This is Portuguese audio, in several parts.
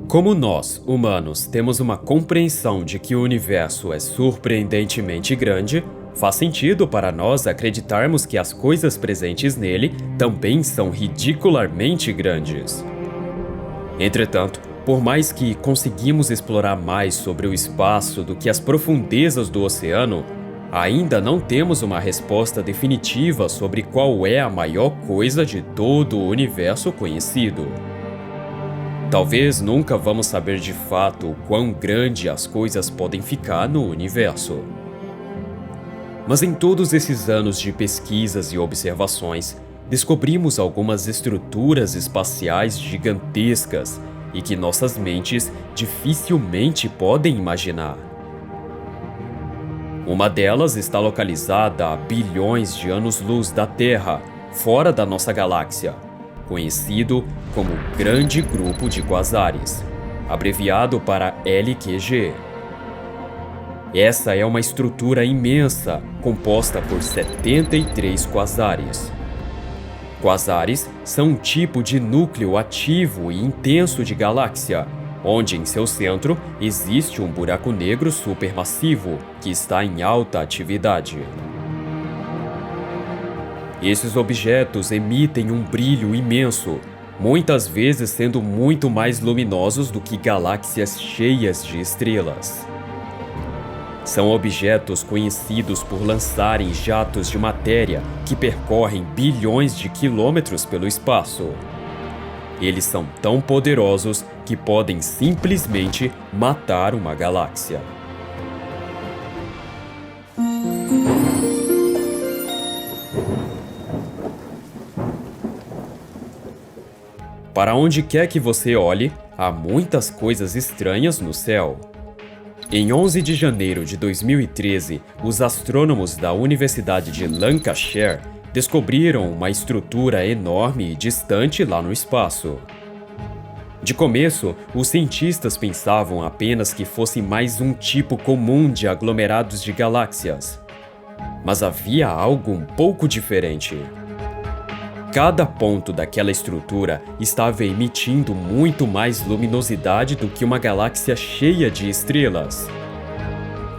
Como nós, humanos, temos uma compreensão de que o universo é surpreendentemente grande, faz sentido para nós acreditarmos que as coisas presentes nele também são ridicularmente grandes. Entretanto, por mais que conseguimos explorar mais sobre o espaço do que as profundezas do oceano, ainda não temos uma resposta definitiva sobre qual é a maior coisa de todo o universo conhecido. Talvez nunca vamos saber de fato o quão grande as coisas podem ficar no universo. Mas em todos esses anos de pesquisas e observações, descobrimos algumas estruturas espaciais gigantescas e que nossas mentes dificilmente podem imaginar. Uma delas está localizada a bilhões de anos-luz da Terra, fora da nossa galáxia, conhecido como Grande Grupo de Quasares, abreviado para LQG. Essa é uma estrutura imensa, composta por 73 quasares. Quasares são um tipo de núcleo ativo e intenso de galáxia, onde em seu centro existe um buraco negro supermassivo que está em alta atividade. Esses objetos emitem um brilho imenso, muitas vezes sendo muito mais luminosos do que galáxias cheias de estrelas. São objetos conhecidos por lançarem jatos de matéria que percorrem bilhões de quilômetros pelo espaço. Eles são tão poderosos que podem simplesmente matar uma galáxia. Para onde quer que você olhe, há muitas coisas estranhas no céu. Em 11 de janeiro de 2013, os astrônomos da Universidade de Lancashire descobriram uma estrutura enorme e distante lá no espaço. De começo, os cientistas pensavam apenas que fosse mais um tipo comum de aglomerados de galáxias. Mas havia algo um pouco diferente. Cada ponto daquela estrutura estava emitindo muito mais luminosidade do que uma galáxia cheia de estrelas.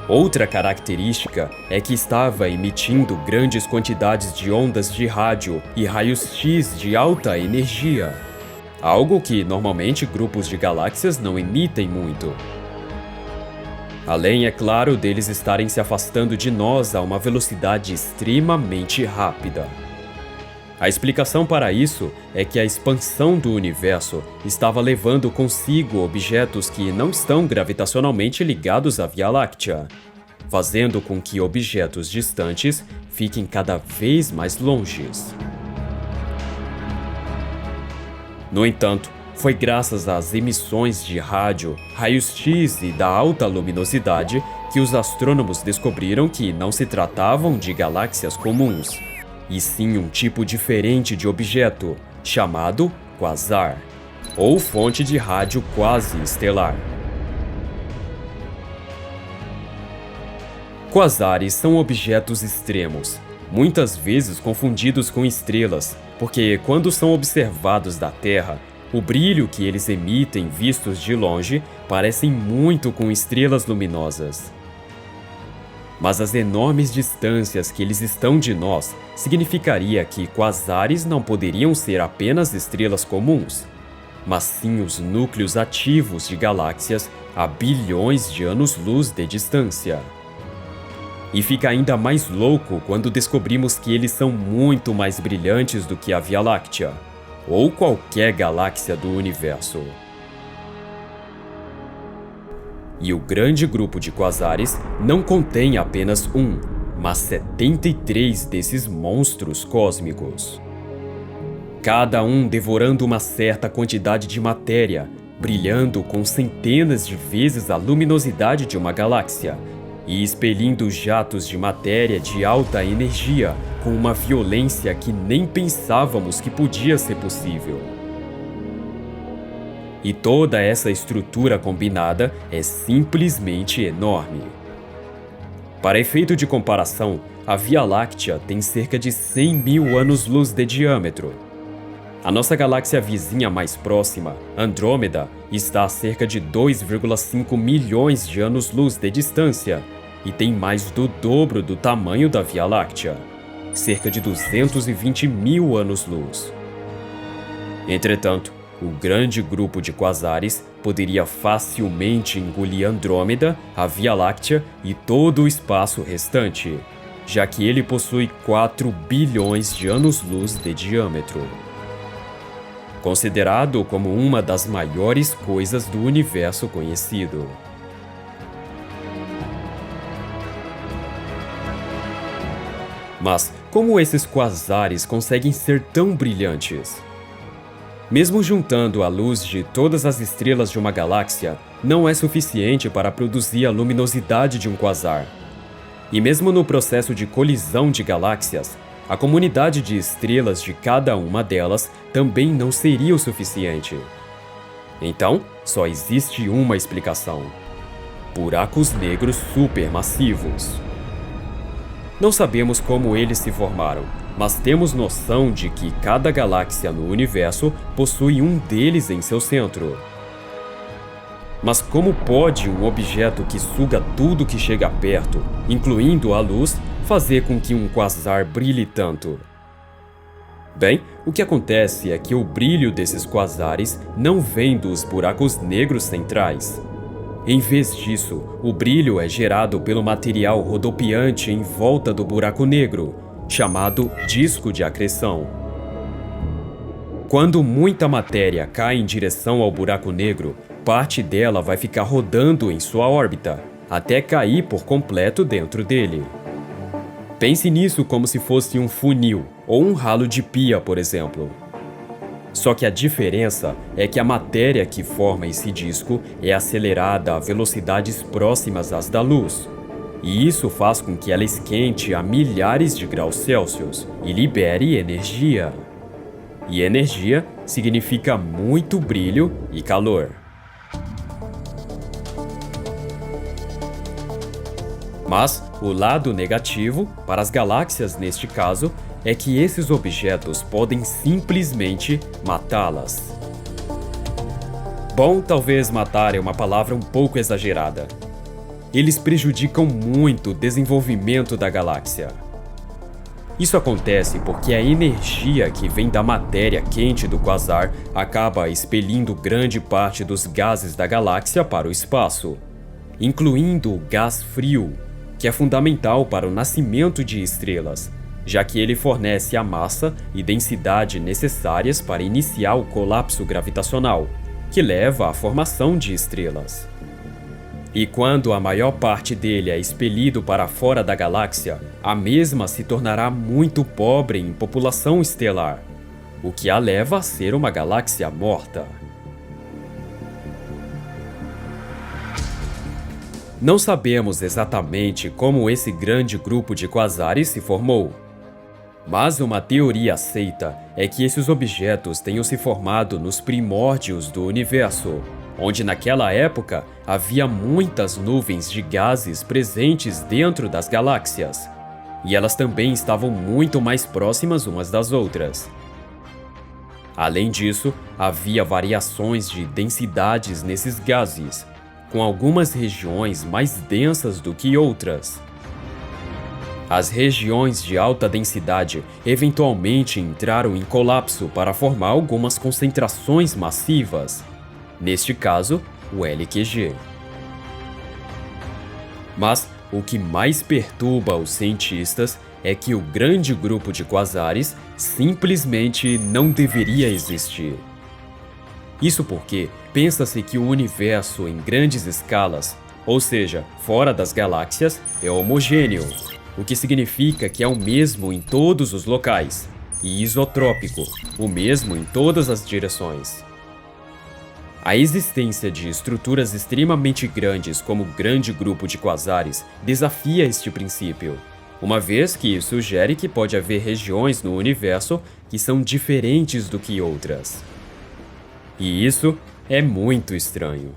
Outra característica é que estava emitindo grandes quantidades de ondas de rádio e raios X de alta energia, algo que normalmente grupos de galáxias não emitem muito. Além, é claro, deles estarem se afastando de nós a uma velocidade extremamente rápida. A explicação para isso é que a expansão do universo estava levando consigo objetos que não estão gravitacionalmente ligados à Via Láctea, fazendo com que objetos distantes fiquem cada vez mais longes. No entanto, foi graças às emissões de rádio, raios X e da alta luminosidade que os astrônomos descobriram que não se tratavam de galáxias comuns, e sim um tipo diferente de objeto, chamado quasar, ou fonte de rádio quasi-estelar. Quasares são objetos extremos, muitas vezes confundidos com estrelas, porque quando são observados da Terra, o brilho que eles emitem vistos de longe parecem muito com estrelas luminosas. Mas as enormes distâncias que eles estão de nós significaria que quasares não poderiam ser apenas estrelas comuns, mas sim os núcleos ativos de galáxias a bilhões de anos-luz de distância. E fica ainda mais louco quando descobrimos que eles são muito mais brilhantes do que a Via Láctea, ou qualquer galáxia do universo. E o grande grupo de quasares não contém apenas um, mas 73 desses monstros cósmicos. Cada um devorando uma certa quantidade de matéria, brilhando com centenas de vezes a luminosidade de uma galáxia, e expelindo jatos de matéria de alta energia com uma violência que nem pensávamos que podia ser possível. E toda essa estrutura combinada é simplesmente enorme. Para efeito de comparação, a Via Láctea tem cerca de 100 mil anos-luz de diâmetro. A nossa galáxia vizinha mais próxima, Andrômeda, está a cerca de 2,5 milhões de anos-luz de distância e tem mais do dobro do tamanho da Via Láctea, cerca de 220 mil anos-luz. Entretanto, o grande grupo de quasares poderia facilmente engolir Andrômeda, a Via Láctea e todo o espaço restante, já que ele possui 4 bilhões de anos-luz de diâmetro. Considerado como uma das maiores coisas do universo conhecido. Mas como esses quasares conseguem ser tão brilhantes? Mesmo juntando a luz de todas as estrelas de uma galáxia, não é suficiente para produzir a luminosidade de um quasar. E mesmo no processo de colisão de galáxias, a comunidade de estrelas de cada uma delas também não seria o suficiente. Então, só existe uma explicação: buracos negros supermassivos. Não sabemos como eles se formaram, mas temos noção de que cada galáxia no universo possui um deles em seu centro. Mas como pode um objeto que suga tudo que chega perto, incluindo a luz, fazer com que um quasar brilhe tanto? Bem, o que acontece é que o brilho desses quasares não vem dos buracos negros centrais. Em vez disso, o brilho é gerado pelo material rodopiante em volta do buraco negro, chamado disco de acreção. Quando muita matéria cai em direção ao buraco negro, parte dela vai ficar rodando em sua órbita, até cair por completo dentro dele. Pense nisso como se fosse um funil ou um ralo de pia, por exemplo. Só que a diferença é que a matéria que forma esse disco é acelerada a velocidades próximas às da luz. E isso faz com que ela esquente a milhares de graus Celsius e libere energia. E energia significa muito brilho e calor. Mas o lado negativo, para as galáxias neste caso, é que esses objetos podem simplesmente matá-las. Bom, talvez matar é uma palavra um pouco exagerada. Eles prejudicam muito o desenvolvimento da galáxia. Isso acontece porque a energia que vem da matéria quente do quasar acaba expelindo grande parte dos gases da galáxia para o espaço, incluindo o gás frio, que é fundamental para o nascimento de estrelas, já que ele fornece a massa e densidade necessárias para iniciar o colapso gravitacional, que leva à formação de estrelas. E quando a maior parte dele é expelido para fora da galáxia, a mesma se tornará muito pobre em população estelar, o que a leva a ser uma galáxia morta. Não sabemos exatamente como esse grande grupo de quasares se formou, mas uma teoria aceita é que esses objetos tenham se formado nos primórdios do universo, onde naquela época havia muitas nuvens de gases presentes dentro das galáxias, e elas também estavam muito mais próximas umas das outras. Além disso, havia variações de densidades nesses gases, com algumas regiões mais densas do que outras. As regiões de alta densidade eventualmente entraram em colapso para formar algumas concentrações massivas, neste caso, o LQG. Mas o que mais perturba os cientistas é que o grande grupo de quasares simplesmente não deveria existir. Isso porque pensa-se que o universo em grandes escalas, ou seja, fora das galáxias, é homogêneo, o que significa que é o mesmo em todos os locais, e isotrópico, o mesmo em todas as direções. A existência de estruturas extremamente grandes como o grande grupo de quasares desafia este princípio, uma vez que sugere que pode haver regiões no universo que são diferentes do que outras. E isso é muito estranho.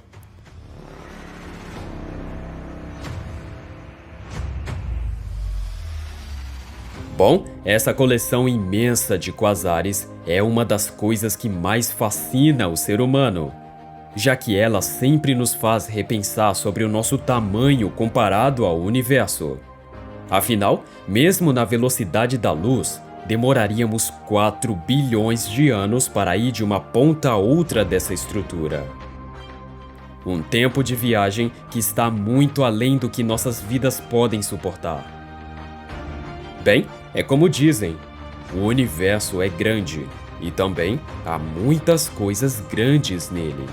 Bom, essa coleção imensa de quasares é uma das coisas que mais fascina o ser humano, já que ela sempre nos faz repensar sobre o nosso tamanho comparado ao universo. Afinal, mesmo na velocidade da luz, demoraríamos 4 bilhões de anos para ir de uma ponta a outra dessa estrutura. Um tempo de viagem que está muito além do que nossas vidas podem suportar. Bem, é como dizem, o universo é grande e também há muitas coisas grandes nele.